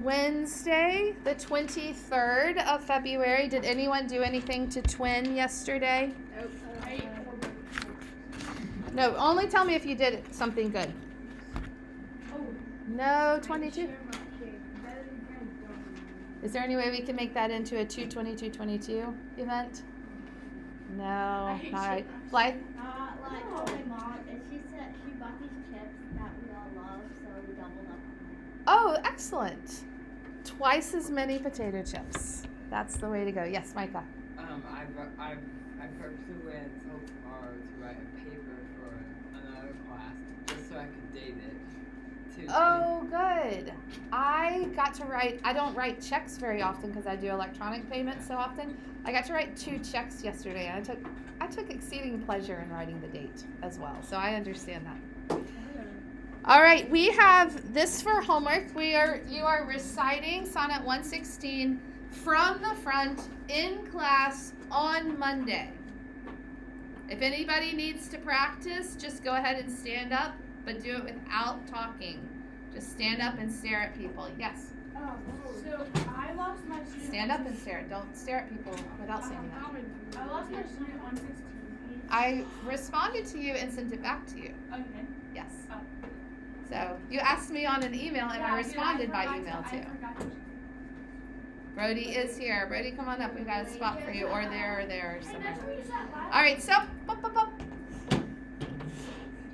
Wednesday, the 23rd of February. Did anyone do anything to twin yesterday? No, only tell me if you did something good. No, 22. Is there any way we can make that into a 2/22/22 event? No, not right. Blythe? Like told my mom, and she said she bought these chips that we all love, so we doubled up. Oh, excellent. Twice as many potato chips. That's the way to go. Yes, Micah. I purposely waited until tomorrow to write a paper for another class just so I could date it. Oh, good. I got to write, I don't write checks very often because I do electronic payments so often. I got to write 2 checks yesterday, and I took exceeding pleasure in writing the date as well, so I understand that. All right, we have this for homework. You are reciting Sonnet 116 from the front in class on Monday. If anybody needs to practice, just go ahead and stand up, but do it without talking. Just stand up and stare at people. Yes? So I lost my student. Stand up and stare. Don't stare at people without saying that. I lost my student 116. I responded to you and sent it back to you. Okay. Yes. Oh. So you asked me on an email, and I responded by email too. Brody is here. Brody, come on up. We've got a spot for you, or there, or somewhere. All right, so up.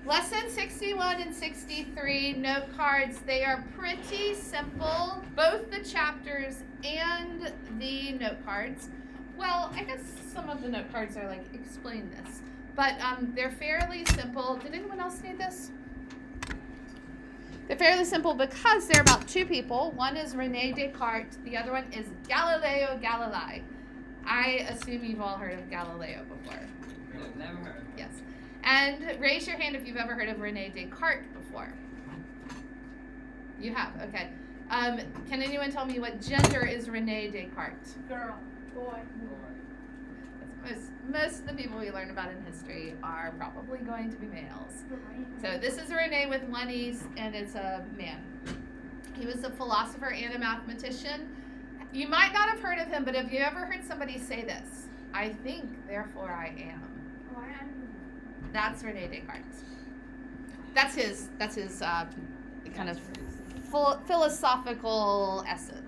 Lesson 61 and 63 note cards. They are pretty simple, both the chapters and the note cards. Well, I guess some of the note cards are like, explain this. But they're fairly simple. Did anyone else need this? They're fairly simple because they're about 2 people. One is René Descartes. The other one is Galileo Galilei. I assume you've all heard of Galileo before. No, never heard. Yes. And raise your hand if you've ever heard of René Descartes before. You have, okay. Can anyone tell me what gender is René Descartes? Girl. Boy. Most of the people we learn about in history are probably going to be males. So this is René with 1 E, and it's a man. He was a philosopher and a mathematician. You might not have heard of him, but have you ever heard somebody say this? I think, therefore I am. That's René Descartes. That's his kind of philosophical essence.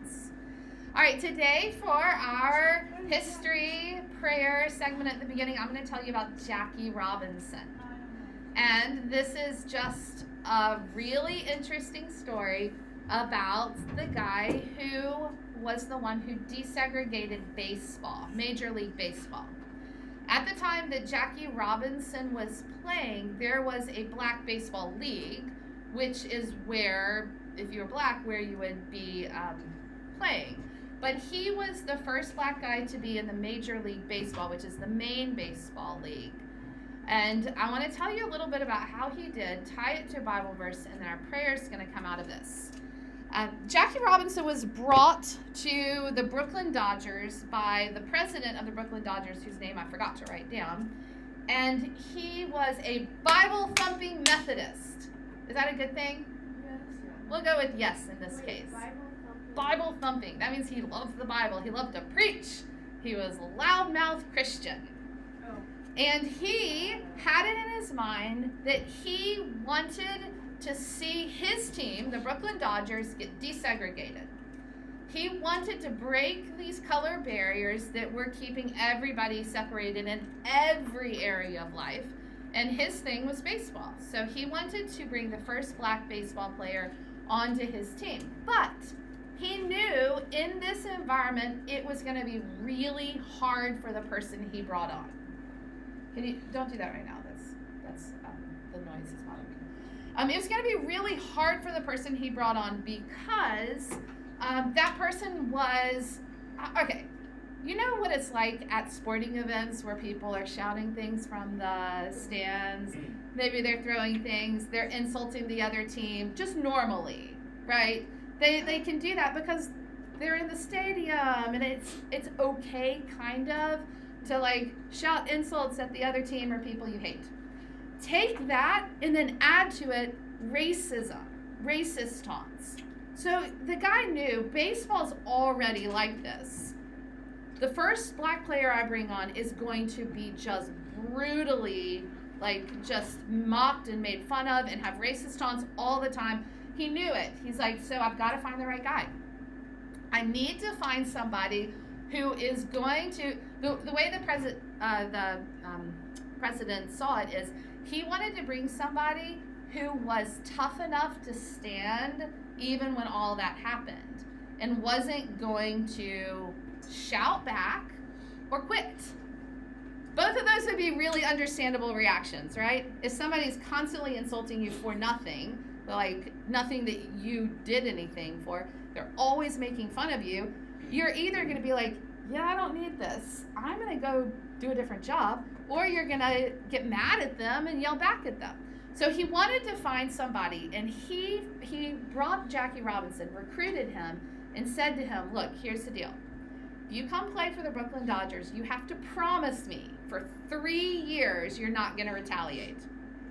All right, today for our history prayer segment at the beginning, I'm going to tell you about Jackie Robinson. And this is just a really interesting story about the guy who was the one who desegregated baseball, Major League Baseball. At the time that Jackie Robinson was playing, there was a black baseball league, which is where, if you were black, where you would be playing. But he was the first black guy to be in the Major League Baseball, which is the main baseball league. And I want to tell you a little bit about how he did, tie it to a Bible verse, and then our prayer is going to come out of this. Jackie Robinson was brought to the Brooklyn Dodgers by the president of the Brooklyn Dodgers, whose name I forgot to write down. And he was a Bible-thumping Methodist. Is that a good thing? Yes. We'll go with yes in this case. Bible thumping. That means he loved the Bible. He loved to preach. He was a loudmouth Christian. Oh. And he had it in his mind that he wanted to see his team, the Brooklyn Dodgers, get desegregated. He wanted to break these color barriers that were keeping everybody separated in every area of life. And his thing was baseball. So he wanted to bring the first black baseball player onto his team. But he knew in this environment it was going to be really hard for the person he brought on. Don't do that right now. That's the noise is bothering me. It was going to be really hard for the person he brought on because that person was okay. You know what it's like at sporting events where people are shouting things from the stands. Maybe they're throwing things. They're insulting the other team just normally, right? They can do that because they're in the stadium, and it's okay kind of to like shout insults at the other team or people you hate. Take that and then add to it racism, racist taunts. So the guy knew baseball's already like this. The first black player I bring on is going to be just brutally, like, just mocked and made fun of and have racist taunts all the time. He knew it. He's like, so I've got to find the right guy. I need to find somebody who is going to, the way the president saw it is he wanted to bring somebody who was tough enough to stand even when all that happened and wasn't going to shout back or quit. Both of those would be really understandable reactions, right? If somebody's constantly insulting you for nothing, like nothing that you did anything for, they're always making fun of you, you're either going to be like, yeah, I don't need this, I'm going to go do a different job, or you're going to get mad at them and yell back at them. So he wanted to find somebody, and he brought Jackie Robinson, recruited him, and said to him, look, here's the deal. If you come play for the Brooklyn Dodgers, you have to promise me for 3 years you're not going to retaliate.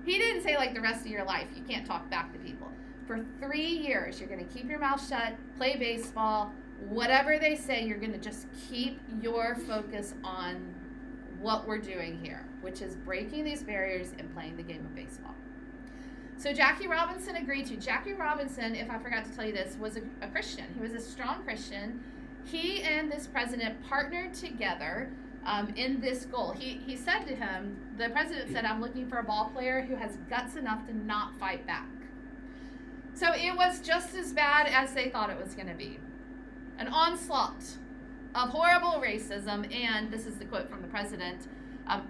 He didn't say like the rest of your life, you can't talk back to people. For 3 years, you're going to keep your mouth shut, play baseball, whatever they say, you're going to just keep your focus on what we're doing here, which is breaking these barriers and playing the game of baseball. So Jackie Robinson agreed to. Jackie Robinson, if I forgot to tell you this, was a Christian. He was a strong Christian. He and this president partnered together in this goal. He said to him, the president said, I'm looking for a ball player who has guts enough to not fight back. So it was just as bad as they thought it was going to be. An onslaught of horrible racism, and this is the quote from the president,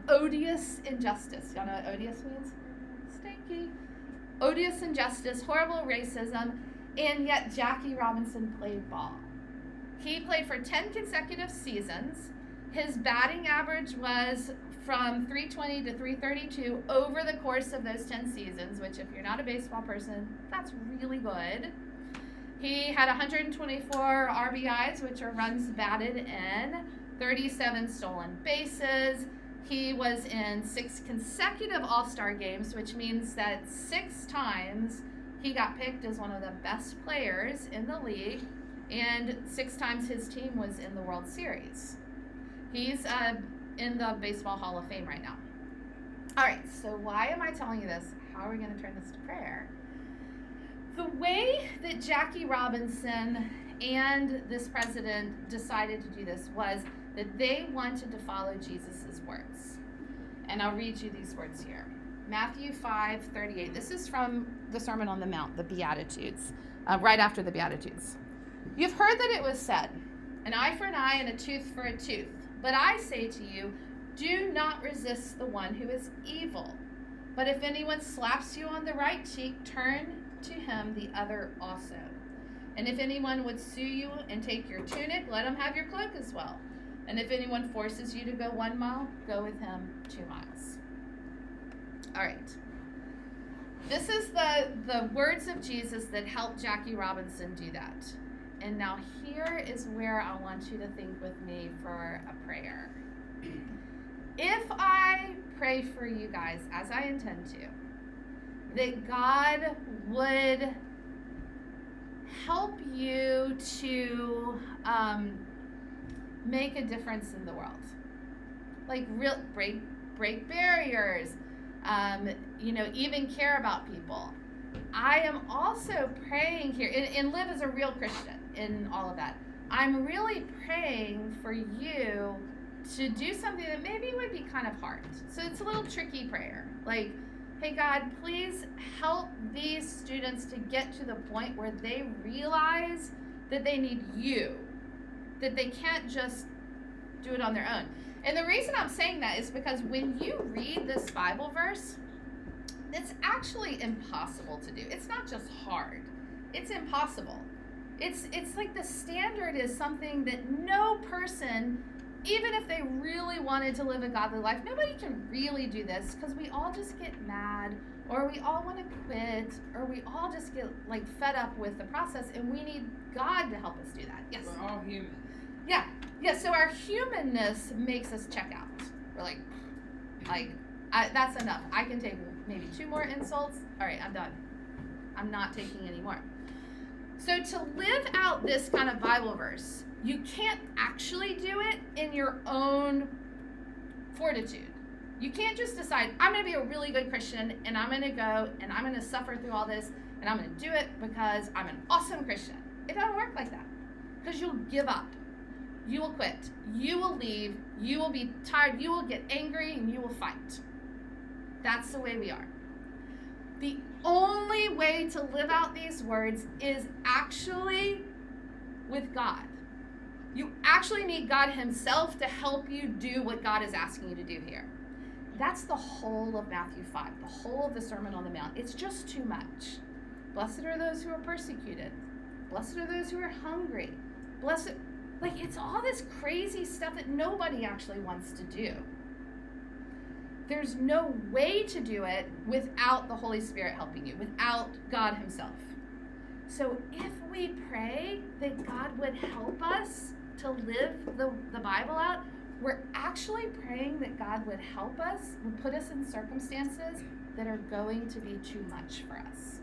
odious injustice. Y'all know what odious means? Stinky. Odious injustice, horrible racism, and yet Jackie Robinson played ball. He played for 10 consecutive seasons. His batting average was from 320 to 332 over the course of those 10 seasons, which if you're not a baseball person, that's really good. He had 124 RBIs, which are runs batted in, 37 stolen bases. He was in 6 consecutive All-Star games, which means that 6 times he got picked as one of the best players in the league, and 6 times his team was in the World Series. He's in the Baseball Hall of Fame right now. All right, so why am I telling you this? How are we going to turn this to prayer? The way that Jackie Robinson and this president decided to do this was that they wanted to follow Jesus' words. And I'll read you these words here. Matthew 5:38. This is from the Sermon on the Mount, the Beatitudes, right after the Beatitudes. You've heard that it was said, an eye for an eye and a tooth for a tooth. But I say to you, do not resist the one who is evil. But if anyone slaps you on the right cheek, turn to him the other also. And if anyone would sue you and take your tunic, let him have your cloak as well. And if anyone forces you to go 1 mile, go with him 2 miles. All right. This is the words of Jesus that helped Jackie Robinson do that. And now here is where I want you to think with me for a prayer. If I pray for you guys, as I intend to, that God would help you to make a difference in the world. Like break barriers, even care about people. I am also praying here, and live as a real Christian in all of that. I'm really praying for you to do something that maybe would be kind of hard. So it's a little tricky prayer. Like, hey God, please help these students to get to the point where they realize that they need you, that they can't just do it on their own. And the reason I'm saying that is because when you read this Bible verse, it's actually impossible to do. It's not just hard. It's impossible. It's like the standard is something that no person, even if they really wanted to live a godly life, nobody can really do this because we all just get mad, or we all want to quit, or we all just get like fed up with the process, and we need God to help us do that. Yes? We're all human. Yeah. So our humanness makes us check out. We're like, that's enough. I can take maybe 2 more insults. All right, I'm done. I'm not taking any more. So to live out this kind of Bible verse, you can't actually do it in your own fortitude. You can't just decide, I'm going to be a really good Christian, and I'm going to go, and I'm going to suffer through all this, and I'm going to do it because I'm an awesome Christian. It doesn't work like that. Because you'll give up. You will quit. You will leave. You will be tired. You will get angry, and you will fight. That's the way we are. The only way to live out these words is actually with God. You actually need God himself to help you do what God is asking you to do here. That's the whole of Matthew 5, the whole of the Sermon on the Mount. It's just too much. Blessed are those who are persecuted. Blessed are those who are hungry. Blessed, like, it's all this crazy stuff that nobody actually wants to do. There's no way to do it without the Holy Spirit helping you, without God himself. So if we pray that God would help us to live the Bible out, we're actually praying that God would help us, would put us in circumstances that are going to be too much for us.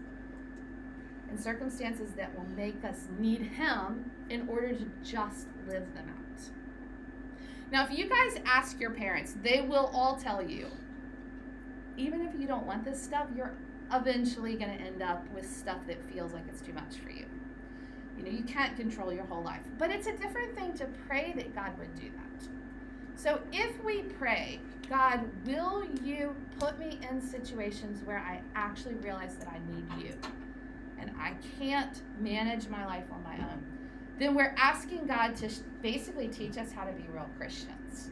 And circumstances that will make us need him in order to just live them out. Now, if you guys ask your parents, they will all tell you, even if you don't want this stuff, you're eventually going to end up with stuff that feels like it's too much for you. You know, you can't control your whole life. But it's a different thing to pray that God would do that. So if we pray, God, will you put me in situations where I actually realize that I need you and I can't manage my life on my own, then we're asking God to basically teach us how to be real Christians.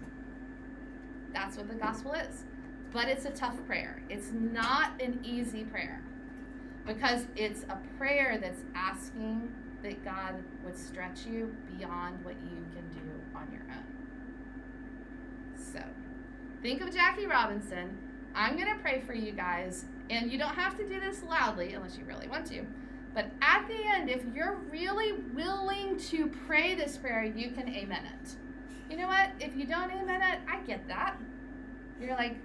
That's what the gospel is. But it's a tough prayer. It's not an easy prayer because it's a prayer that's asking that God would stretch you beyond what you can do on your own. So, think of Jackie Robinson. I'm going to pray for you guys, and you don't have to do this loudly unless you really want to. But at the end, if you're really willing to pray this prayer, you can amen it. You know what? If you don't amen it, I get that. You're like,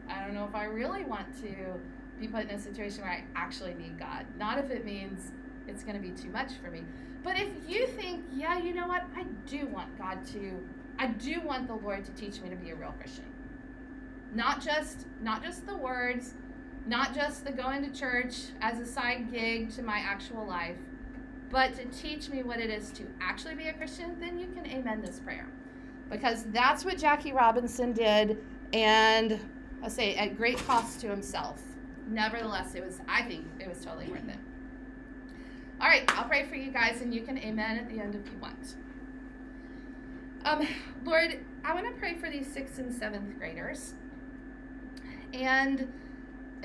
I don't know if I really want to be put in a situation where I actually need God. Not if it means it's going to be too much for me. But if you think, yeah, you know what? I do want the Lord to teach me to be a real Christian. Not just the words, not just the going to church as a side gig to my actual life, but to teach me what it is to actually be a Christian, then you can amen this prayer. Because that's what Jackie Robinson did, and I say at great cost to himself. Nevertheless, I think it was totally worth it. All right, I'll pray for you guys, and you can amen at the end if you want. Lord, I want to pray for these 6th and 7th graders. And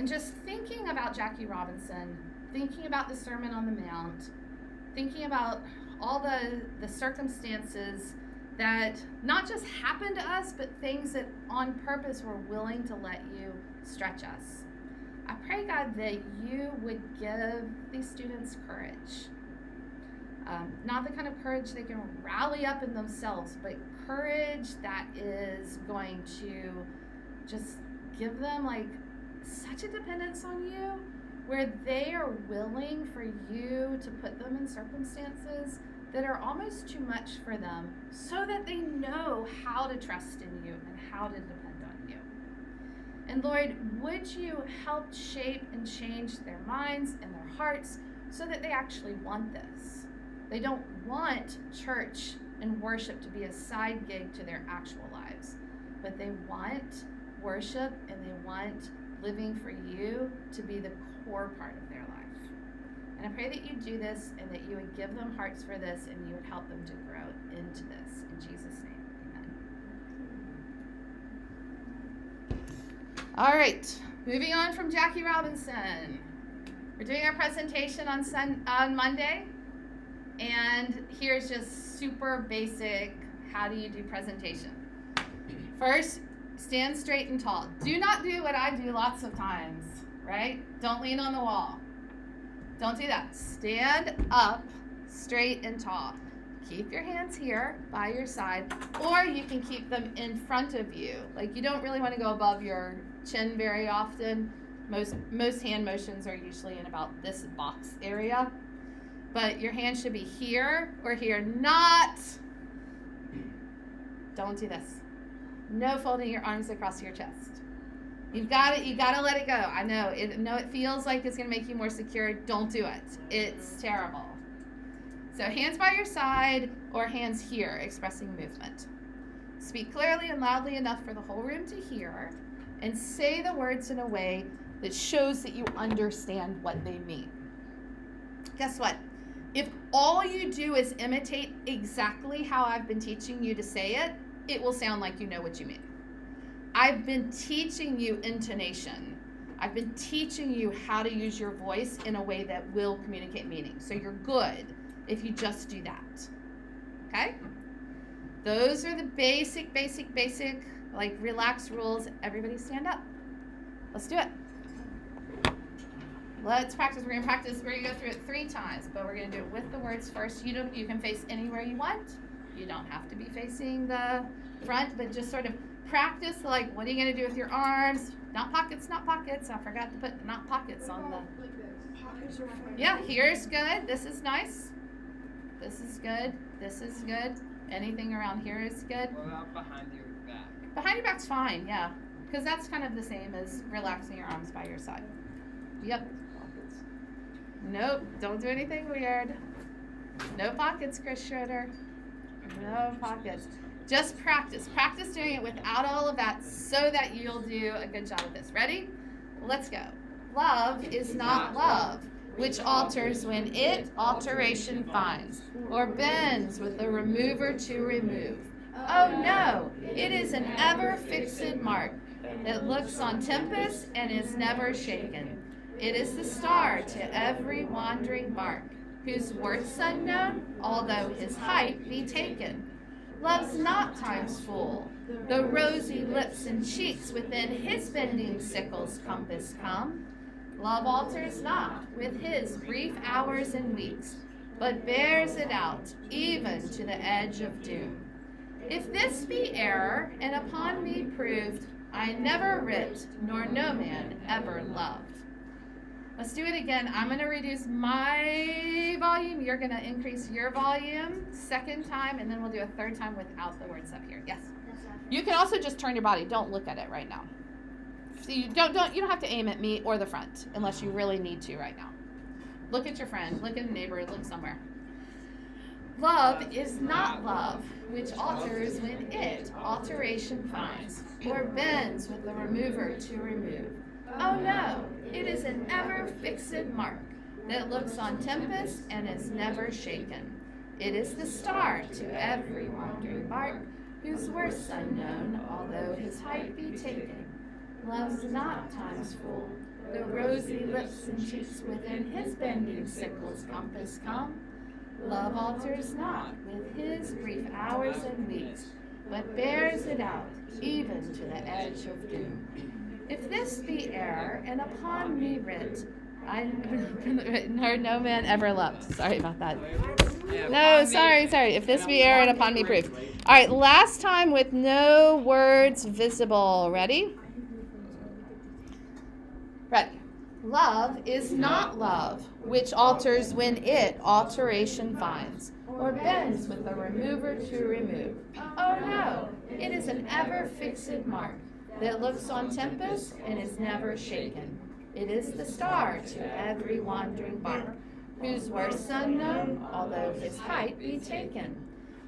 just thinking about Jackie Robinson, thinking about the Sermon on the Mount, thinking about all the circumstances that not just happened to us, but things that on purpose were willing to let you stretch us. I pray, God, that you would give these students courage. Not the kind of courage they can rally up in themselves, but courage that is going to just give them like such a dependence on you where they are willing for you to put them in circumstances that are almost too much for them so that they know how to trust in you and how to depend on you. And Lord, would you help shape and change their minds and their hearts so that they actually want this? They don't want church and worship to be a side gig to their actual lives, but they want worship and they want living for you to be the core part of their life. And I pray that you do this and that you would give them hearts for this and you would help them to grow into this. In Jesus' name, amen. All right, moving on from Jackie Robinson. We're doing our presentation on Monday. And here's just super basic, how do you do presentation? First, stand straight and tall. Do not do what I do lots of times, right? Don't lean on the wall. Don't do that. Stand up straight and tall. Keep your hands here by your side, or you can keep them in front of you. Like, you don't really want to go above your chin very often. Most hand motions are usually in about this box area. But your hand should be here or here. Not. Don't do this. No folding your arms across your chest. You've got it. You got to let it go. I know. It feels like it's going to make you more secure. Don't do it. It's terrible. So hands by your side or hands here, expressing movement. Speak clearly and loudly enough for the whole room to hear, and say the words in a way that shows that you understand what they mean. Guess what? If all you do is imitate exactly how I've been teaching you to say it, it will sound like you know what you mean. I've been teaching you intonation. I've been teaching you how to use your voice in a way that will communicate meaning. So you're good if you just do that. Okay? Those are the basic, like relaxed rules. Everybody stand up. Let's do it. Let's practice. We're going to practice. We're going to go through it 3 times, but we're going to do it with the words first. You can face anywhere you want. You don't have to be facing the front, but just sort of practice, like, what are you going to do with your arms? Not pockets, not pockets. I forgot to put not pockets on the... Pockets are fine. Yeah, here's good. This is nice. This is good. This is good. Anything around here is good. What about behind your back? Behind your back's fine, yeah. Because that's kind of the same as relaxing your arms by your side. Yep. Nope, don't do anything weird. No pockets, Chris Schroeder. No pockets. Just practice. Practice doing it without all of that so that you'll do a good job of this. Ready? Let's go. Love is not love, which alters when it alteration finds, or bends with the remover to remove. Oh no, it is an ever-fixed mark that looks on tempest and is never shaken. It is the star to every wandering bark, whose worth's unknown, although his height be taken. Love's not time's fool, though rosy lips and cheeks within his bending sickle's compass come. Love alters not with his brief hours and weeks, but bears it out even to the edge of doom. If this be error, and upon me proved, I never writ, nor no man ever loved. Let's do it again. I'm going to reduce my volume. You're going to increase your volume 2nd time, and then we'll do a 3rd time without the words up here. Yes? You can also just turn your body. Don't look at it right now. So you don't have to aim at me or the front unless you really need to right now. Look at your friend. Look at a neighbor. Look somewhere. Love is not love, which alters when it alteration finds, or bends with the remover to remove. Oh no, it is an ever-fixed mark that looks on tempest and is never shaken. It is the star to every wandering bark, whose worth's unknown, although his height be taken. Love's not time's fool, though rosy lips and cheeks within his bending sickle's compass come. Love alters not with his brief hours and weeks, but bears it out even to the edge of doom. If this be error, and upon me writ, I nor no man ever loved. Sorry about that. No, sorry. If this be error, and upon me proved. All right, last time with no words visible. Ready? Ready. Love is not love, which alters when it alteration finds, or bends with the remover to remove. Oh no, it is an ever-fixed mark that looks on tempest and is never shaken. It is the star to every wandering bark, whose worth's unknown, although his height be taken.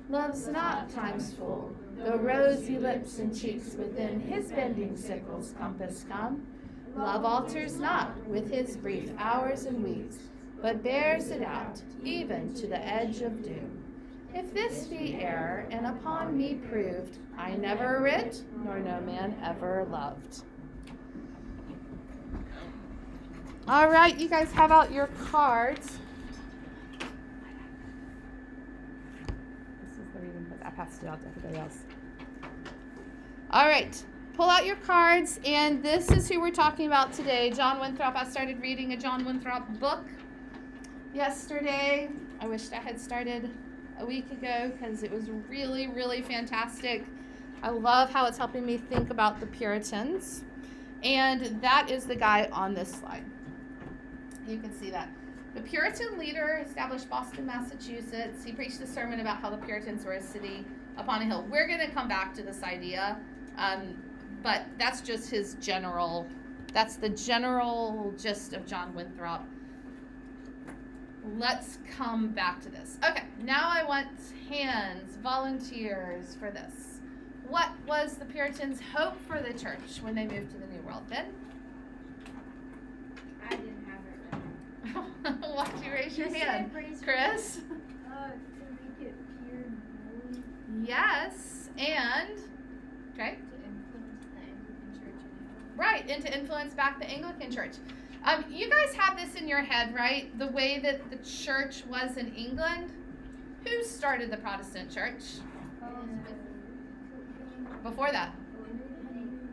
Love's not time's fool, though rosy lips and cheeks within his bending sickle's compass come. Love alters not with his brief hours and weeks, but bears it out even to the edge of doom. If this be error, and upon me proved, I never writ, nor no man ever loved. All right, you guys have out your cards. This is the reading book. I passed it out to everybody else. All right, pull out your cards, and this is who we're talking about today. John Winthrop. I started reading a John Winthrop book yesterday. I wished I had started a week ago because it was really, really fantastic. I love how it's helping me think about the Puritans. And that is the guy on this slide. You can see that. The Puritan leader established Boston, Massachusetts. He preached a sermon about how the Puritans were a city upon a hill. We're going to come back to this idea, but that's just that's the general gist of John Winthrop. Let's come back to this. Okay, now I want hands, volunteers for this. What was the Puritans' hope for the church when they moved to the New World? Ben? I didn't have it. Why don't you raise your Just hand? say praise Chris? to make it pure and holy. Yes, and? Okay. To influence the Anglican Church in England. Right, and to influence back the Anglican Church. You guys have this in your head, right? The way that the church was in England. Who started the Protestant church? Before that?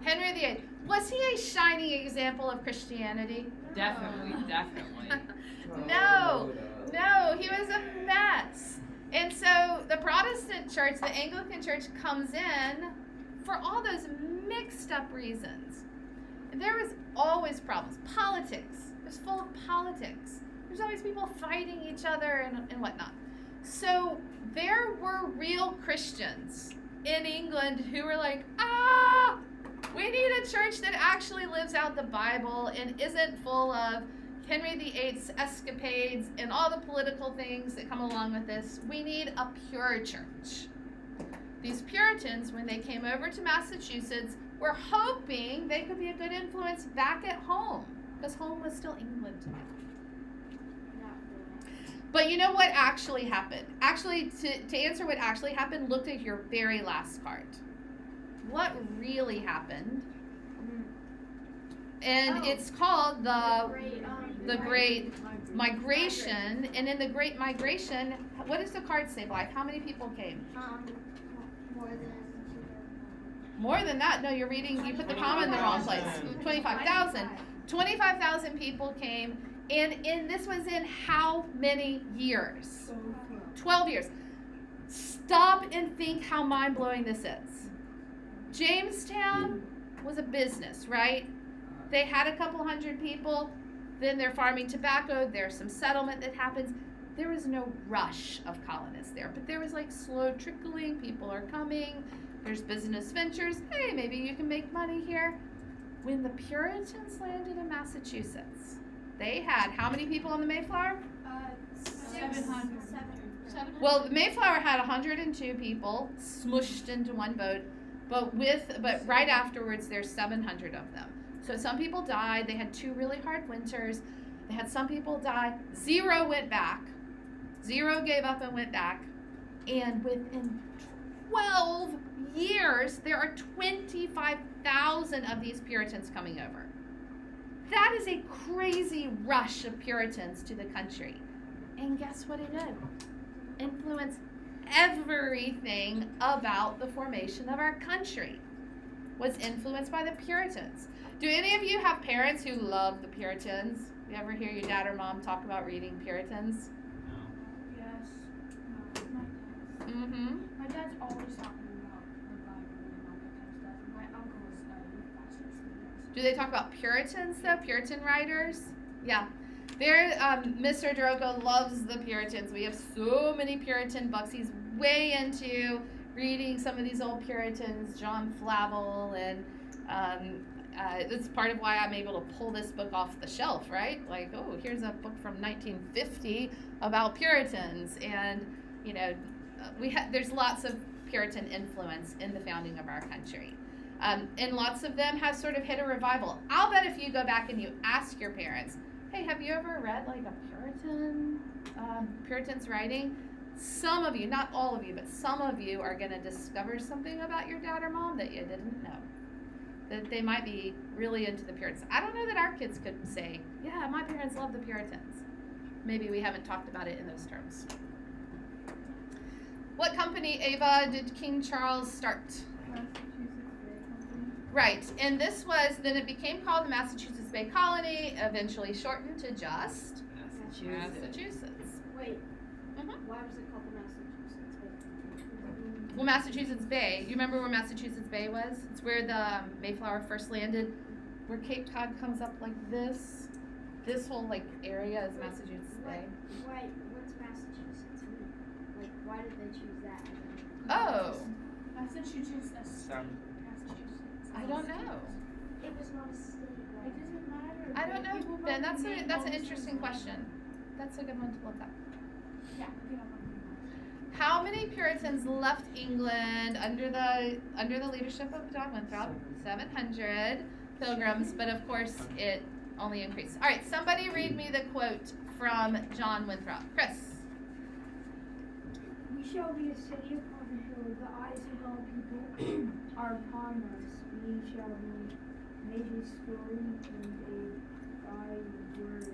Henry VIII. Was he a shining example of Christianity? Definitely. No, he was a mess. And so the Protestant church, the Anglican church, comes in for all those mixed up reasons. There was always problems. Politics. It was full of politics. There's always people fighting each other and whatnot. So there were real Christians in England who were like, we need a church that actually lives out the Bible and isn't full of Henry VIII's escapades and all the political things that come along with this. We need a pure church. These Puritans, when they came over to Massachusetts, were hoping they could be a good influence back at home, because home was still England to them. But you know what actually happened? Actually, to answer what actually happened, look at your very last card. What really happened? And it's called the Great Migration. And in the Great Migration, what does the card say, Blythe? How many people came? More than that. No, you're reading, you put the comma in the wrong place. 25,000. 25,000 people came. And this was in how many years? 12 years. Stop and think how mind-blowing this is. Jamestown was a business, right? They had a couple hundred people. Then they're farming tobacco. There's some settlement that happens. There was no rush of colonists there, but there was like slow trickling. People are coming. There's business ventures. Hey, maybe you can make money here. When the Puritans landed in Massachusetts, they had how many people on the Mayflower? 700. Well, the Mayflower had 102 people smushed into one boat, but right afterwards there's 700 of them. So some people died. They had 2 really hard winters. They had some people die. 0 went back. 0 gave up and went back. And within 12 years, there are 25,000 of these Puritans coming over. That is a crazy rush of Puritans to the country. And guess what it did? Influenced everything about the formation of our country. Was influenced by the Puritans. Do any of you have parents who love the Puritans? You ever hear your dad or mom talk about reading Puritans? Yes. Mm-hmm. My dad's always talking about the Bible and all that kind of stuff. And my uncle is a youth pastor, so yes. Do they talk about Puritans though? Puritan writers? Yeah. Mr. Drogo loves the Puritans. We have so many Puritan books. He's way into reading some of these old Puritans, John Flavel, and that's part of why I'm able to pull this book off the shelf, right? Like, oh, here's a book from 1950 about Puritans, and you know, there's lots of Puritan influence in the founding of our country, and lots of them have sort of hit a revival. I'll bet if you go back and you ask your parents, hey, have you ever read like a Puritan's writing? Some of you, not all of you, but some of you are going to discover something about your dad or mom that you didn't know. That they might be really into the Puritans. I don't know that our kids could say, yeah, my parents love the Puritans. Maybe we haven't talked about it in those terms. What company, Ava, did King Charles start? Massachusetts Bay Company. Right, and then it became called the Massachusetts Bay Colony, eventually shortened to just Massachusetts. Wait, Mhm. why was it called the Massachusetts Bay? Well, Massachusetts Bay, you remember where Massachusetts Bay was? It's where the Mayflower first landed, where Cape Cod comes up like this. this whole like area is Massachusetts Bay. What's Massachusetts mean? Like, why did they choose that? Oh, Massachusetts. Some. Massachusetts. I don't know. It was not a state. It doesn't matter. I don't People know, Ben. probably made That's an most of interesting them. question. That's a good one to look up. Yeah, you don't know. How many Puritans left England under the leadership of John Winthrop? 700 pilgrims, but of course it only increased. All right, somebody read me the quote from John Winthrop. Chris. We shall be a city upon a hill. The eyes of all people are upon us. We shall be made a story and a byword.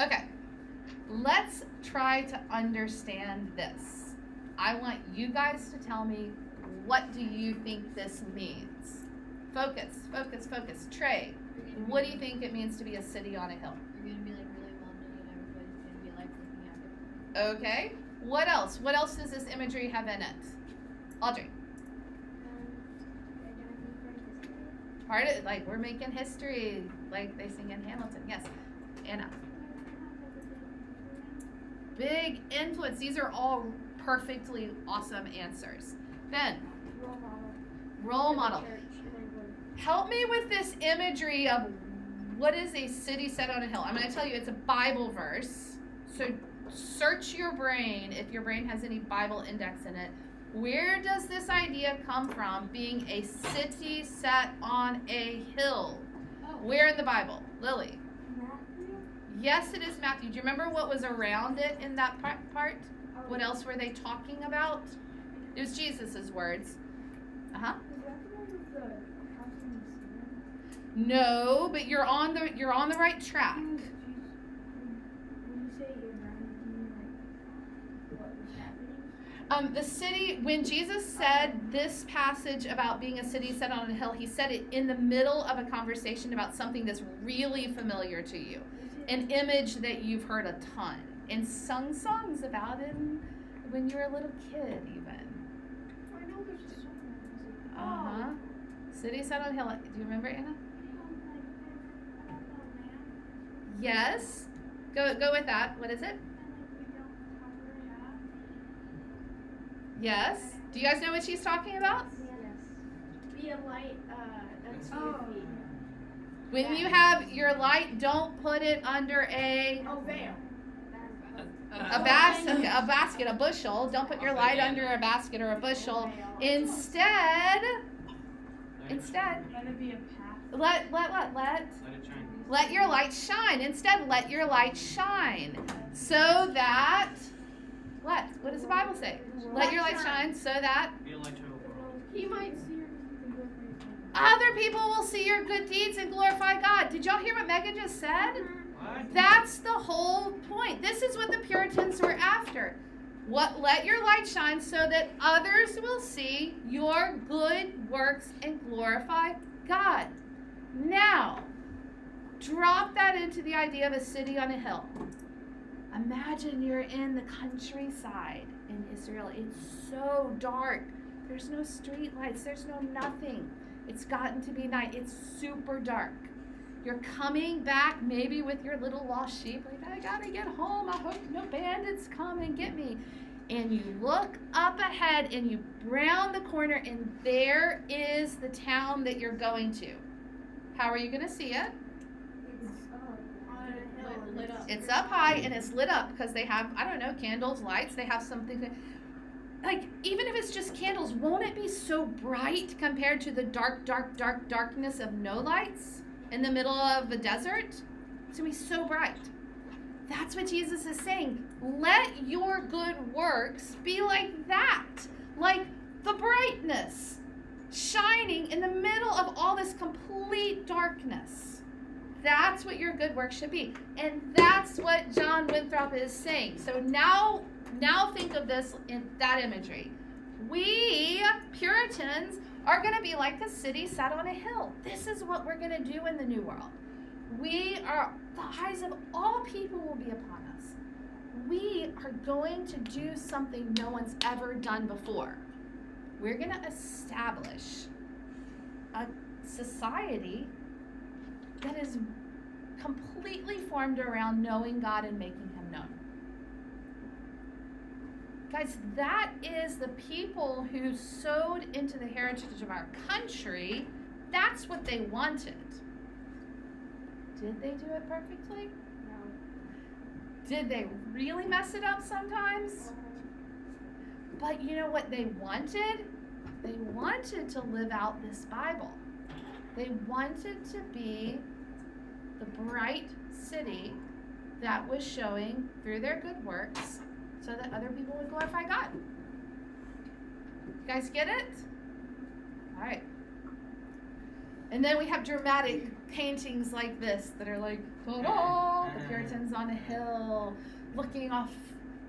Okay, let's try to understand this. I want you guys to tell me, what do you think this means? Focus, focus, focus. Trey, what do you think it means to be a city on a hill? You're gonna be like really well known, and everybody's gonna be like looking at it. Okay, what else? What else does this imagery have in it? Audrey. They're gonna be for history. Part of like we're making history, like they sing in Hamilton. Yes, Anna. Big influence. These are all perfectly awesome answers. Ben. Role model. Role model. Church in England. Help me with this imagery of what is a city set on a hill. I'm going to tell you it's a Bible verse. So search your brain if your brain has any Bible index in it. Where does this idea come from, being a city set on a hill? Where in the Bible? Lily. Matthew? Yes, it is Matthew. Do you remember what was around it in that part? What else were they talking about? It was Jesus' words. Uh-huh. Is that the one with the house in the sand? No, but you're on the right track. When you say around, do you mean like what was happening? The city, when Jesus said this passage about being a city set on a hill, he said it in the middle of a conversation about something that's really familiar to you. An image that you've heard a ton and sung songs about it when you were a little kid even. I know there's a song that has it. Uh-huh. City set on a hill. Do you remember, Anna? Yes. Go with that. What is it? Yes. Do you guys know what she's talking about? Yes. Be a light unto your feet. When you have your light, don't put it under a veil. basket, a bushel. Don't put your light under a basket or a bushel. Instead, Let it be a path. let your light shine. Instead, let your light shine. So that, what does the Bible say? Let your light shine so that Be a light to the world. He might see other people will see your good deeds and glorify God. Did y'all hear what Megan just said? What? That's the whole point. This is what the Puritans were after. Let your light shine so that others will see your good works and glorify God. Now, drop that into the idea of a city on a hill. Imagine you're in the countryside in Israel. It's so dark. There's no street lights. There's no nothing. It's gotten to be night. It's super dark. You're coming back maybe with your little lost sheep. Like, I gotta get home. I hope no bandits come and get me. And you look up ahead and you round the corner and there is the town that you're going to. How are you going to see it? lit up. It's up high and it's lit up because they have, I don't know, candles, lights. They have something that, like, even if it's just candles, won't it be so bright compared to the darkness of no lights in the middle of the desert? It's going to be so bright. That's what Jesus is saying. Let your good works be like that, like the brightness shining in the middle of all this complete darkness. That's what your good work should be. And that's what John Winthrop is saying. So now think of this in that imagery. We, Puritans, are going to be like a city set on a hill. This is what we're going to do in the New World. The eyes of all people will be upon us. We are going to do something no one's ever done before. We're going to establish a society that is completely formed around knowing God and making him known. Guys, that is the people who sowed into the heritage of our country. That's what they wanted. Did they do it perfectly? No. Did they really mess it up sometimes? But you know what they wanted? They wanted to live out this Bible. They wanted to be the bright city that was showing through their good works so that other people would glorify God. You guys get it? All right. And then we have dramatic paintings like this that are like, ta-da! The Puritans on a hill looking off,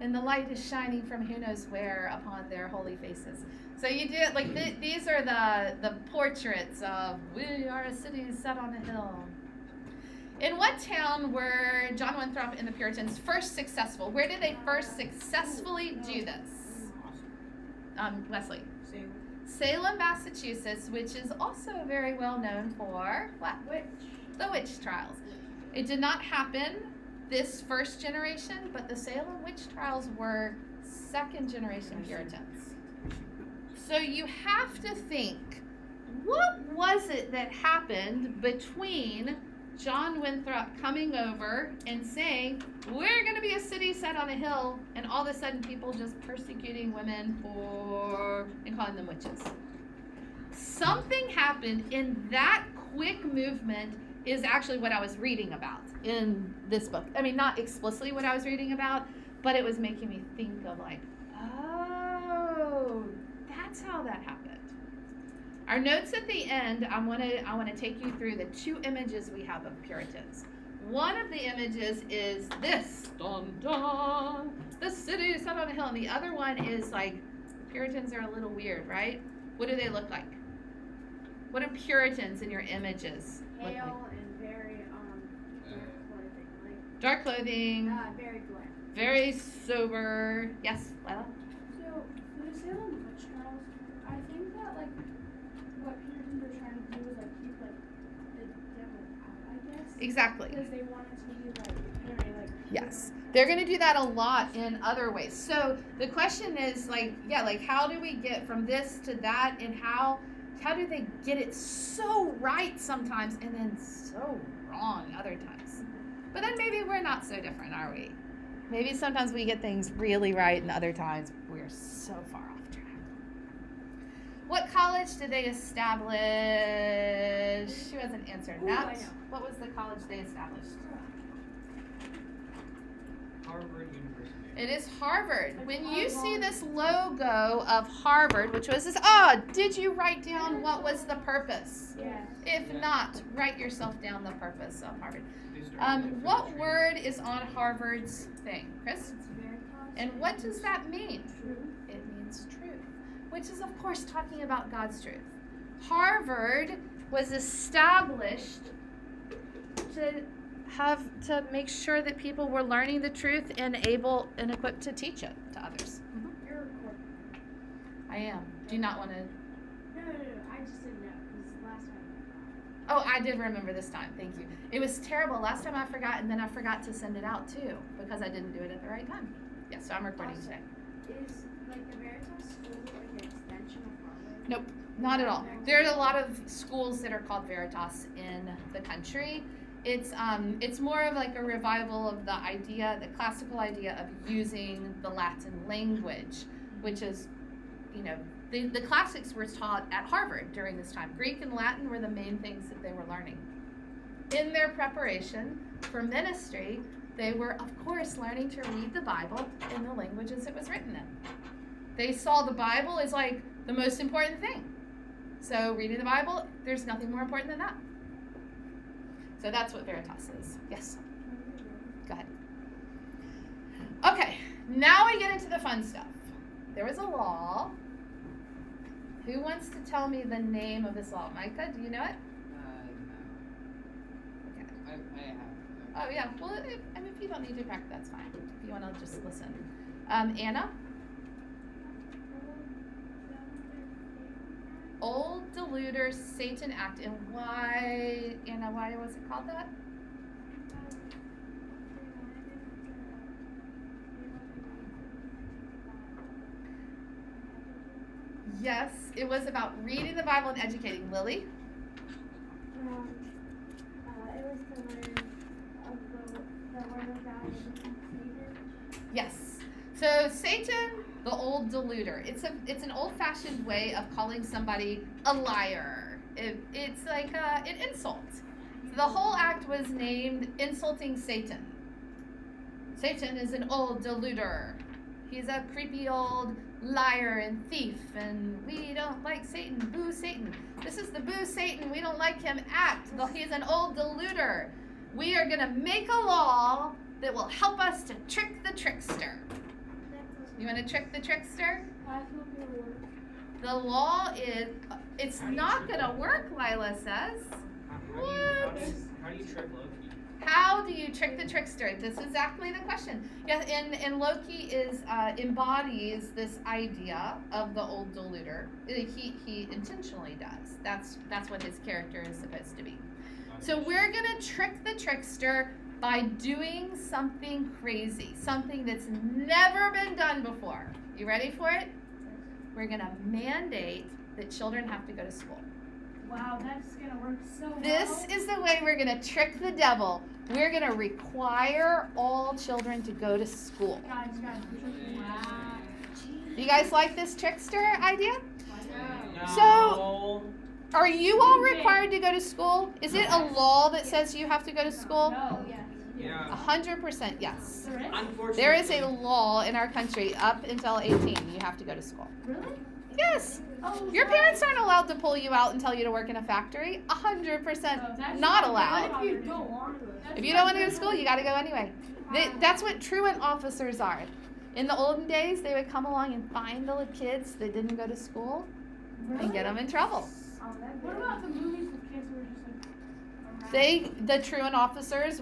and the light is shining from who knows where upon their holy faces. So you do it like these are the portraits of we are a city set on a hill. In what town were John Winthrop and the Puritans first successful? Where did they first successfully do this? Wesley. Salem, Massachusetts, which is also very well known for what? The witch trials. It did not happen this first generation, but the Salem witch trials were second generation Puritans. So you have to think, what was it that happened between John Winthrop coming over and saying, we're going to be a city set on a hill, and all of a sudden people just persecuting women and calling them witches? Something happened in that quick movement is actually what I was reading about in this book. I mean, not explicitly what I was reading about, but it was making me think of like, oh, that's how that happened. Our notes at the end, I want to take you through the two images we have of Puritans. One of the images is this, dun dun, the city set on a hill, and the other one is like, Puritans are a little weird, right? What do they look like? What do Puritans in your images look like? Pale and very dark clothing, like Dark clothing, very glam. very sober. Yes, Lila? So, for the Salem witch trials, I think that, like, what Puritans were trying to do was, like, keep, like, the devil out, I guess. Exactly. Because they wanted to be, like, very, like... Yes. They're going to do that a lot in other ways. So the question is, like, yeah, like, how do we get from this to that, and how do they get it so right sometimes and then so wrong other times? But then maybe we're not so different, are we? Maybe sometimes we get things really right and other times we're so far off track. What college did they establish? She hasn't answered that. I know. What was the college they established? Harvard University. It is Harvard. When you see Harvard. this logo of Harvard, which was this, did you write down what was the purpose? Yeah. If not, write yourself down the purpose of Harvard. They started with What infiltration. word is on Harvard's thing, Chris? It's Veritas. And what does that mean? Truth. It means truth, which is, of course, talking about God's truth. Harvard was established to make sure that people were learning the truth and able and equipped to teach it to others. You're recording. I am. Do you not want to? No. I just didn't know because last time. Oh, I did remember this time. Thank you. It was terrible. Last time I forgot, and then I forgot to send it out too because I didn't do it at the right time. Yeah, so I'm recording Also, today. Is like the Veritas School like an extension of Harvard? Nope, not at all. There are a lot of schools that are called Veritas in the country. It's more of like a revival of the classical idea of using the Latin language, which is, the classics were taught at Harvard during this time. Greek and Latin were the main things that they were learning. In their preparation for ministry, they were, of course, learning to read the Bible in the languages it was written in. They saw the Bible as like the most important thing. So reading the Bible, there's nothing more important than that. So that's what Veritas is. Yes? Go ahead. Okay, now we get into the fun stuff. There was a law. Who wants to tell me the name of this law? Micah, do you know it? No. Okay. I have. Oh, yeah. Well, if you don't need to practice, that's fine. If you want to just listen. Anna? Old Deluder Satan Act. And why, Anna, why was it called that? Yes, it was about reading the Bible and educating. Lily? It was to learn of the word of God and Satan. Yes. So Satan, the old deluder. It's an old-fashioned way of calling somebody a liar. It's like an insult. So the whole act was named insulting Satan. Satan is an old deluder. He's a creepy old liar and thief, and we don't like Satan. Boo Satan. This is the boo Satan. We don't like him act. He's an old deluder. We are going to make a law that will help us to trick the trickster. You want to trick the trickster? The law is, it's not going to work, Lila says. How do you trick Loki? How do you trick the trickster? That's exactly the question. Yeah, and Loki embodies this idea of the old deluder. He intentionally does. That's what his character is supposed to be. So we're gonna trick the trickster by doing something crazy, something that's never been done before. You ready for it? We're gonna mandate that children have to go to school. Wow, that's gonna work so well. This is the way we're going to trick the devil. We're going to require all children to go to school. Guys, Wow. Do you guys like this trickster idea? No. So, are you all required to go to school? Is it a law that says you have to go to school? No. Yeah. 100% yes. There is? Unfortunately. There is a law in our country up until 18 you have to go to school. Really? Yes. Oh, Your sorry. parents aren't allowed to pull you out and tell you to work in a factory. 100% That's not not allowed. What if you don't want to? If you don't want to go to school, you got to go anyway. That's what truant officers are. In the olden days, they would come along and find the kids that didn't go to school and get them in trouble. What about the movies with kids who are just like around? The truant officers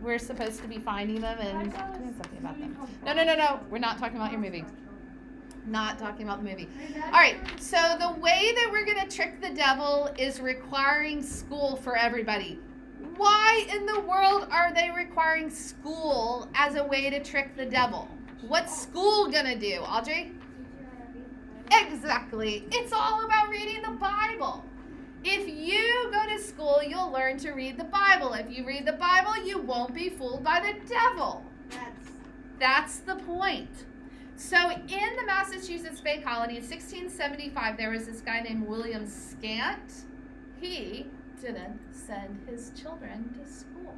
were supposed to be finding them and I saw this doing something about movie them. called No. We're not talking about your movie. Not talking about the movie. All right, so the way that we're going to trick the devil is requiring school for everybody. Why in the world are they requiring school as a way to trick the devil? What's school going to do, Audrey? Exactly. It's all about reading the Bible. If you go to school, you'll learn to read the Bible. If you read the Bible, you won't be fooled by the devil. That's the point. So in the Massachusetts Bay Colony in 1675, there was this guy named William Scant. He didn't send his children to school.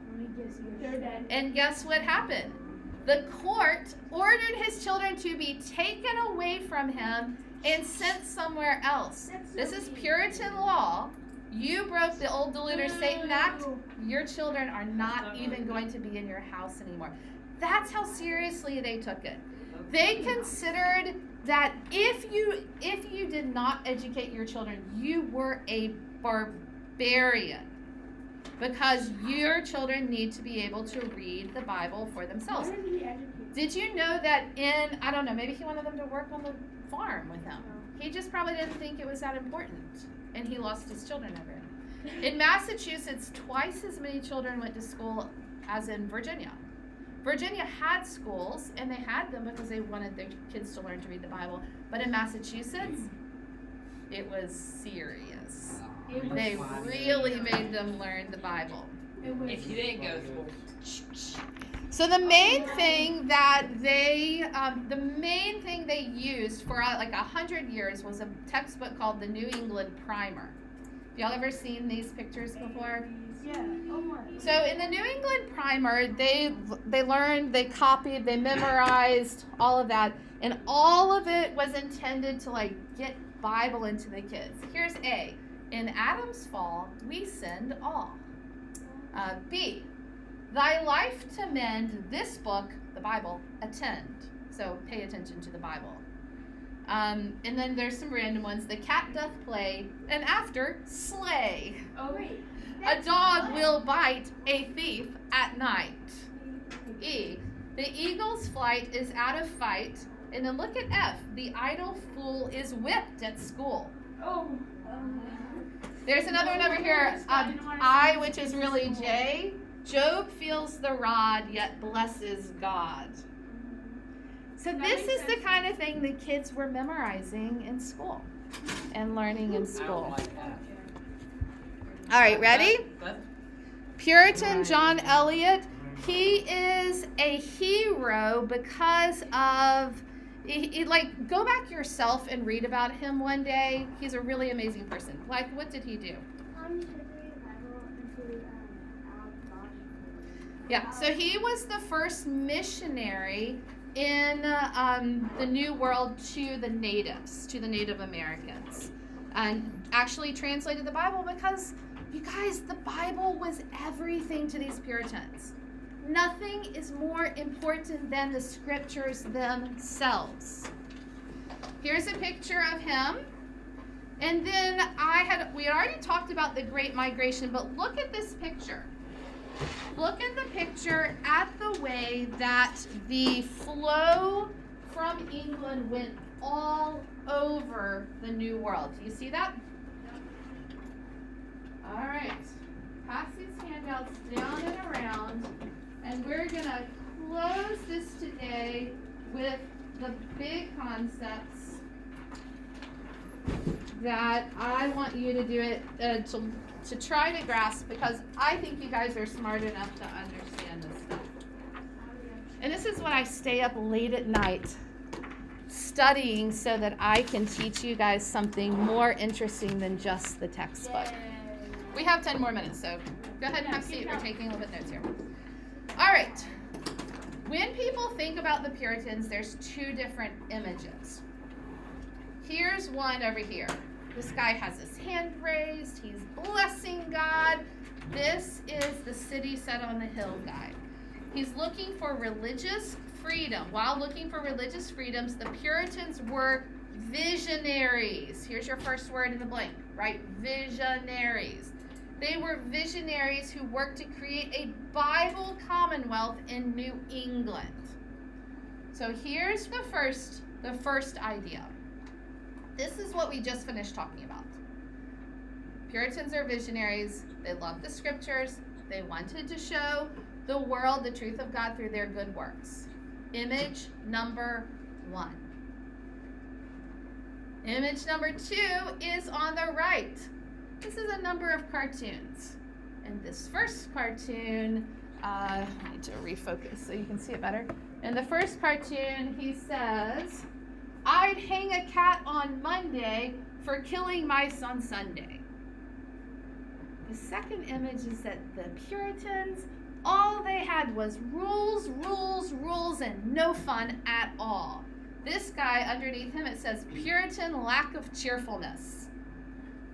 They're dead. And guess what happened? The court ordered his children to be taken away from him and sent somewhere else. This is Puritan law. You broke the old deluder Satan Act. Your children are not even going to be in your house anymore. That's how seriously they took it. They considered that if you did not educate your children, you were a barbarian, because your children need to be able to read the Bible for themselves. Where did he educate? Did you know that I don't know, maybe he wanted them to work on the farm with him. He just probably didn't think it was that important, and he lost his children over it. In Massachusetts, twice as many children went to school as in Virginia. Virginia had schools, and they had them because they wanted their kids to learn to read the Bible. But in Massachusetts, it was serious. They really made them learn the Bible. If you didn't go to school. So the main thing that they used for like 100 years was a textbook called the New England Primer. Y'all ever seen these pictures before? Yeah. Oh my. So in the New England Primer, they learned, they copied, they memorized all of that, and all of it was intended to like get Bible into the kids. Here's A. In Adam's fall, we sinned all. B. Thy life to mend, this book, the Bible, attend. So pay attention to the Bible. And then there's some random ones. The cat doth play, and after, slay. Oh wait. A dog will bite a thief at night. E. The eagle's flight is out of fight. And then look at F. The idle fool is whipped at school. Oh. There's another one over here. I, which is really J. Job feels the rod, yet blesses God. So That this makes is the sense. kind of thing that kids were memorizing in school and learning in I don't school. like that. All right, ready? That's Puritan John Eliot. He is a hero because of like, go back yourself and read about him one day. He's a really amazing person. Like, what did he do? Should we read the Bible into Yeah, so he was the first missionary in the New World to the natives, to the Native Americans, and actually translated the Bible because, you guys, the Bible was everything to these Puritans. Nothing is more important than the scriptures themselves. Here's a picture of him. And then we had already talked about the Great Migration, but look at this picture. Look at the picture at the way that the flow from England went all over the New World. Do you see that? All right. Pass these handouts down and around. And we're going to close this today with the big concepts that I want you to do it to try to grasp, because I think you guys are smart enough to understand this stuff. And this is what I stay up late at night studying so that I can teach you guys something more interesting than just the textbook. We have 10 more minutes, so go ahead and have a seat. We're taking a little bit notes here. All right. When people think about the Puritans, there's two different images. Here's one over here. This guy has his hand raised. He's blessing God. This is the city set on the hill guy. He's looking for religious freedom. While looking for religious freedoms, the Puritans were visionaries. Here's your first word in the blank, right? Visionaries. They were visionaries who worked to create a Bible commonwealth in New England. So here's the first idea. This is what we just finished talking about. Puritans are visionaries. They loved the scriptures. They wanted to show the world the truth of God through their good works. Image number 1. Image number 2 is on the right. This is a number of cartoons. And this first cartoon, I need to refocus so you can see it better. In the first cartoon, he says, "I'd hang a cat on Monday for killing mice on Sunday." The second image is that the Puritans, all they had was rules, rules, rules, and no fun at all. This guy, underneath him, it says, "Puritan lack of cheerfulness."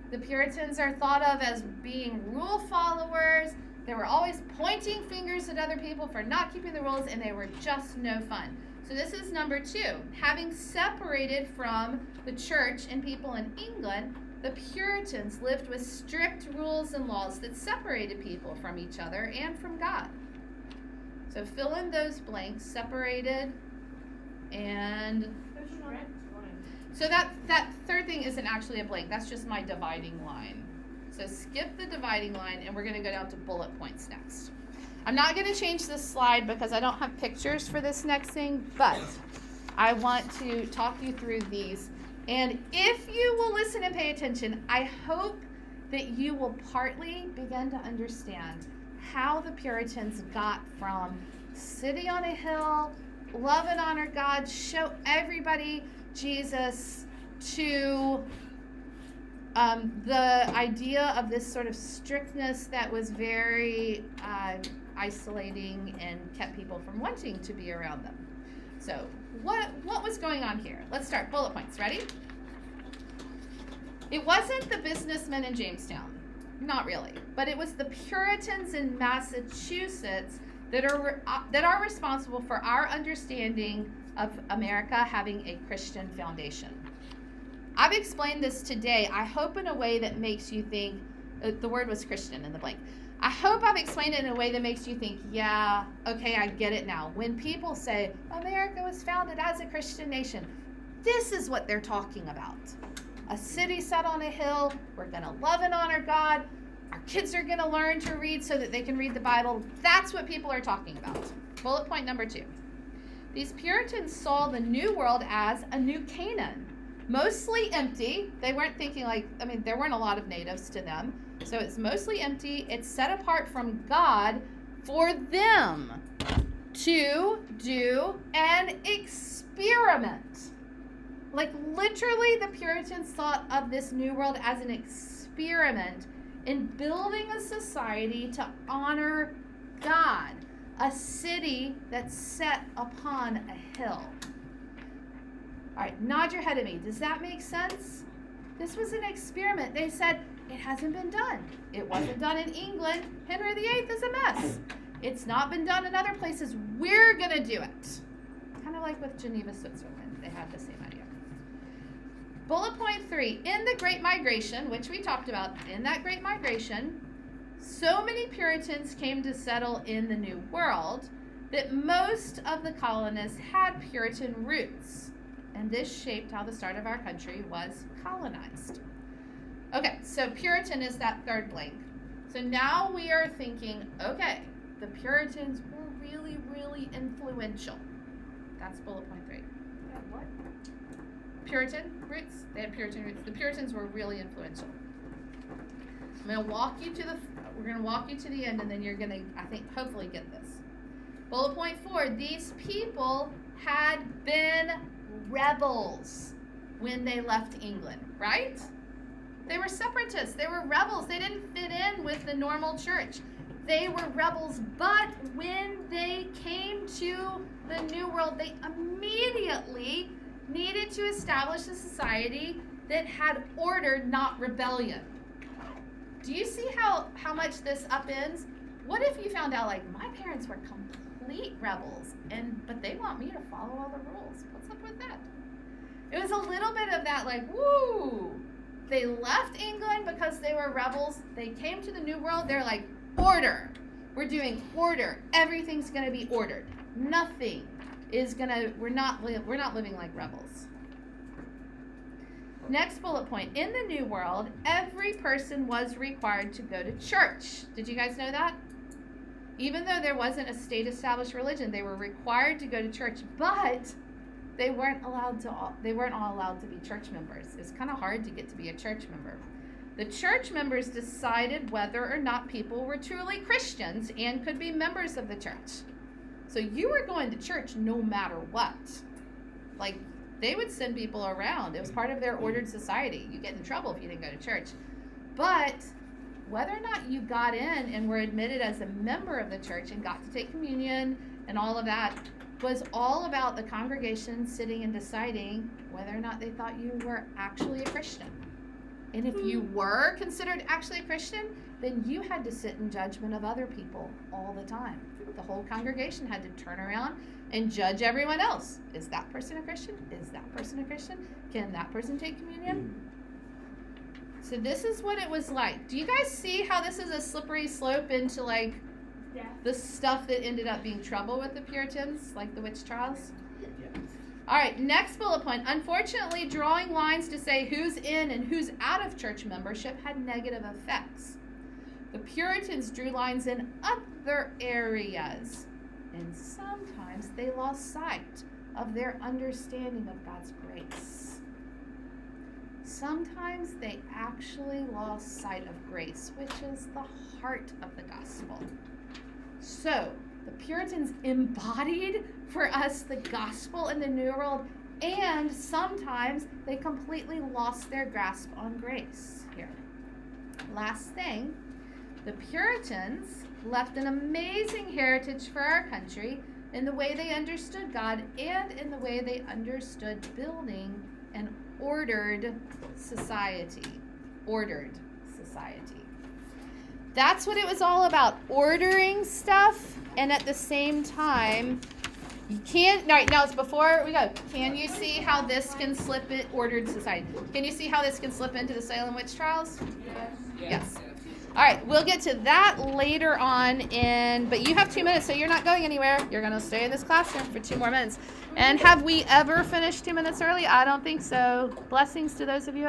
The Puritans are thought of as being rule followers. They were always pointing fingers at other people for not keeping the rules, and they were just no fun. So this is number 2. Having separated from the church and people in England, the Puritans lived with strict rules and laws that separated people from each other and from God. So fill in those blanks, separated, and so that third thing isn't actually a blank. That's just my dividing line. So skip the dividing line, and we're going to go down to bullet points next. I'm not going to change this slide because I don't have pictures for this next thing, but I want to talk you through these. And if you will listen and pay attention, I hope that you will partly begin to understand how the Puritans got from sitting on a hill, love and honor God, show everybody Jesus, to the idea of this sort of strictness that was very isolating and kept people from wanting to be around them. So what was going on here? Let's start. Bullet points. Ready? It wasn't the businessmen in Jamestown. Not really. But it was the Puritans in Massachusetts that are responsible for our understanding of America having a Christian foundation. I've explained this today, I hope in a way that makes you think, the word was Christian in the blank. I hope I've explained it in a way that makes you think, yeah, okay, I get it now. When people say, America was founded as a Christian nation, this is what they're talking about. A city set on a hill, we're going to love and honor God, our kids are going to learn to read so that they can read the Bible. That's what people are talking about. Bullet point number 2. these Puritans saw the New World as a new Canaan, mostly empty. They weren't thinking there weren't a lot of natives to them. So it's mostly empty. It's set apart from God for them to do an experiment. Like literally the Puritans thought of this New World as an experiment in building a society to honor God, a city that's set upon a hill. All right, nod your head at me. Does that make sense? This was an experiment. They said, it hasn't been done. It wasn't done in England. Henry VIII is a mess. It's not been done in other places. We're going to do it. Kind of like with Geneva, Switzerland. They had the same idea. Bullet point 3. In the Great Migration, which we talked about, in that Great Migration, so many Puritans came to settle in the New World that most of the colonists had Puritan roots. And this shaped how the start of our country was colonized. Okay, so Puritan is that third blank. So now we are thinking, okay, the Puritans were really, really influential. That's bullet point 3. Yeah, what? Puritan roots. They had Puritan roots. The Puritans were really influential. We're going to walk you to the end, and then you're going to, I think, hopefully get this. Bullet point 4. These people had been rebels when they left England, right? They were separatists. They were rebels. They didn't fit in with the normal church. They were rebels, but when they came to the New World, they immediately needed to establish a society that had order, not rebellion. Do you see how much this upends? What if you found out, my parents were complete rebels, but they want me to follow all the rules? What's up with that? It was a little bit of that, woo! They left England because they were rebels. They came to the New World. They're like, order. We're doing order. Everything's going to be ordered. Nothing is going to, we're not living like rebels. Next bullet point. In the New World, every person was required to go to church. Did you guys know that? Even though there wasn't a state-established religion, they were required to go to church, but they weren't all allowed to be church members. It's kind of hard to get to be a church member. The church members decided whether or not people were truly Christians and could be members of the church. So you were going to church no matter what. They would send people around. It was part of their ordered society. You get in trouble if you didn't go to church. But whether or not you got in and were admitted as a member of the church and got to take communion and all of that was all about the congregation sitting and deciding whether or not they thought you were actually a Christian. And if you were considered actually a Christian, then you had to sit in judgment of other people all the time. The whole congregation had to turn around and judge everyone else. Is that person a Christian? Is that person a Christian? Can that person take communion? So this is what it was like. Do you guys see how this is a slippery slope into the stuff that ended up being trouble with the Puritans, like the witch trials? Yeah. All right, next bullet point. Unfortunately, drawing lines to say who's in and who's out of church membership had negative effects. The Puritans drew lines in other areas, and sometimes they lost sight of their understanding of God's grace. Sometimes they actually lost sight of grace, which is the heart of the gospel. So, the Puritans embodied for us the gospel in the New World, and sometimes they completely lost their grasp on grace here. Last thing, the Puritans left an amazing heritage for our country in the way they understood God and in the way they understood building an ordered society. Ordered society. That's what it was all about, ordering stuff, and at the same time, you can't, all right, now it's before we go, can you see how this can slip it, ordered society, can you see how this can slip into the Salem witch trials? Yes. All right, we'll get to that later on but you have 2 minutes, so you're not going anywhere. You're going to stay in this classroom for 2 more minutes. And have we ever finished 2 minutes early? I don't think so. Blessings to those of you